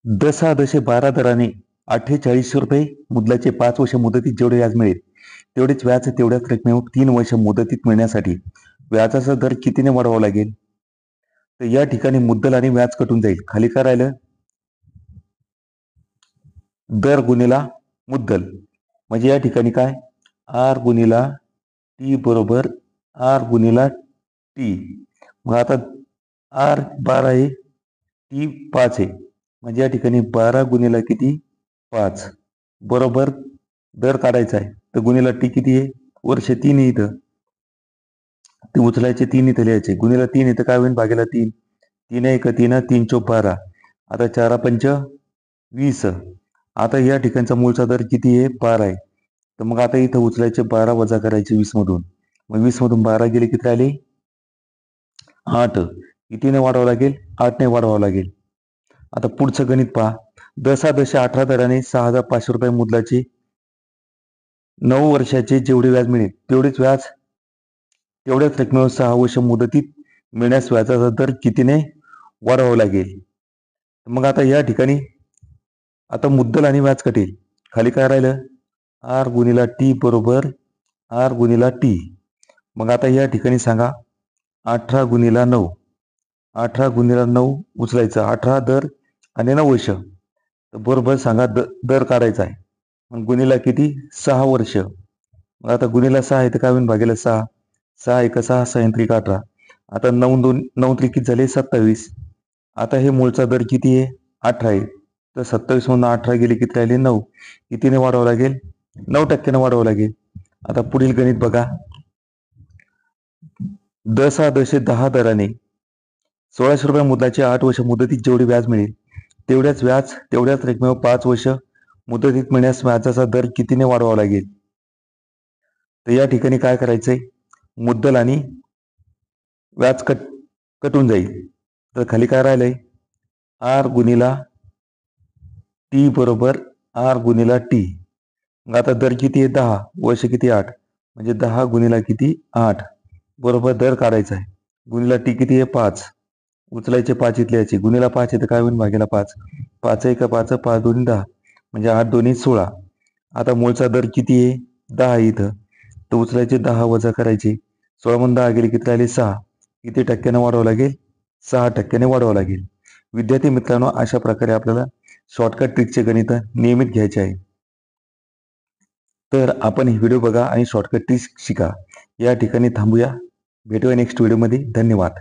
दहा दशे 12 दराने 48 रुपये मुद्दलाचे 5 वर्ष मुदतीत जेवढे व्याज मिळेल तेवढेच व्याज तेवढ्याच रकमेवर 3 वर्ष मुदतीत मिळण्यासाठी व्याजाचा दर कितीने वाढवावा लागेल? तर या ठिकाणी मुद्दल आणि व्याज कटून जाईल. खाली काय राहिलं? दर गुणिला मुद्दल. म्हणजे या ठिकाणी काय? आर गुणिला टी बरोबर आर गुणिला टी. मग आता आर 12 आहे, टी 5 आहे. म्हणजे या ठिकाणी 12 गुणिला किती? 5 बरोबर दर काढायचा आहे. तर गुणिला टी किती आहे? वर्ष 3 आहे इथं. ते उचलायचे 3 इथं लिहायचे. गुणिला 3 इथं काय होईल? भागेला 3. 3 1 3 3 चौक 12. आता 4 पंच 20. आता या ठिकाणचा मूळचा दर किती आहे? 12 आहे. तर मग आता इथं उचलायचे 12 वजा करायचे 20 मधून. मग 20 मधून 12 गेले किती आले? 8. कितीने वाढवावं लागेल? 8 ने वाढवावं लागेल. आता पुढचं गणित पहा. 10,18 दराने 6,500 रुपये मुद्दलाचे 9 वर्षाचे जेवढे व्याज मिळेल तेवढ्याच रकमेवर 6 वर्ष मुदतीत मिळण्यास व्याजाचा दर कितीने वाढवावा लागेल? मग आता या ठिकाणी आता मुद्दल आणि व्याज कटेल. खाली काय राहिलं? आर गुणिला टी बरोबर आर गुणिला टी. मग आता या ठिकाणी सांगा 18 गुणिला 9. 18 गुणिला 9 उचलायचं. 18 दर आणि 9 वर्ष. तर बरोबर सांगा दर काढायचा आहे. मग गुणिला किती? 6 वर्ष. मग आता गुणिला 6 आहे तर काय होईल? भागेला 6. 6 1 6 6 3 18. आता 9 2 9 3 किती झाले? 27. आता हे मूळचा दर किती आहे? 18 आहे. तर 27 मधून 18 गेले किती राहिले? 9. कितीने वाढवावं लागेल? 9% वाढवावं लागेल. आता पुढील गणित बघा. 10 दराने 1600 रुपये मुद्दलाचे 8 वर्ष मुदतीत जेवढे व्याज मिळेल तेवढ्याच रकमेवर 5 वर्ष मुदतीत मिळण्यास व्याजाचा दर कितीने वाढवावा लागेल? तर या ठिकाणी काय करायचंय? मुद्दल आणि व्याज कटून जाईल. तर खाली काय राहिलंय? आर गुणिला टी बरोबर आर गुणिला टी. मग आता दर किती आहे? 10. वर्ष किती? 8. म्हणजे 10 गुणिला किती? 8 बरोबर दर काढायचा आहे. गुणिला टी किती आहे? 5. उचलायचे 5 इथले याचे. गुणिला 5 येतं काय होईल? भागेला 5. 5 1 5 5 2 10. म्हणजे 8 2 16. आता मूळचा दर किती आहे? 10 इथं. तर उचलायचे 10 वजा करायचे. 16 मधून 10 गेले किती राहिले? 6. किती टक्क्याने वाढवावं लागेल? 6% वाढवावं लागेल. विद्यार्थी मित्रांनो, अशा प्रकारे आपल्याला शॉर्टकट ट्रिकचे गणित नियमित घ्यायचे आहे. तर आपण ही व्हिडिओ बघा आणि शॉर्टकट ट्रिक्स शिका. या ठिकाणी थांबूया. भेटूया नेक्स्ट व्हिडिओमध्ये. धन्यवाद.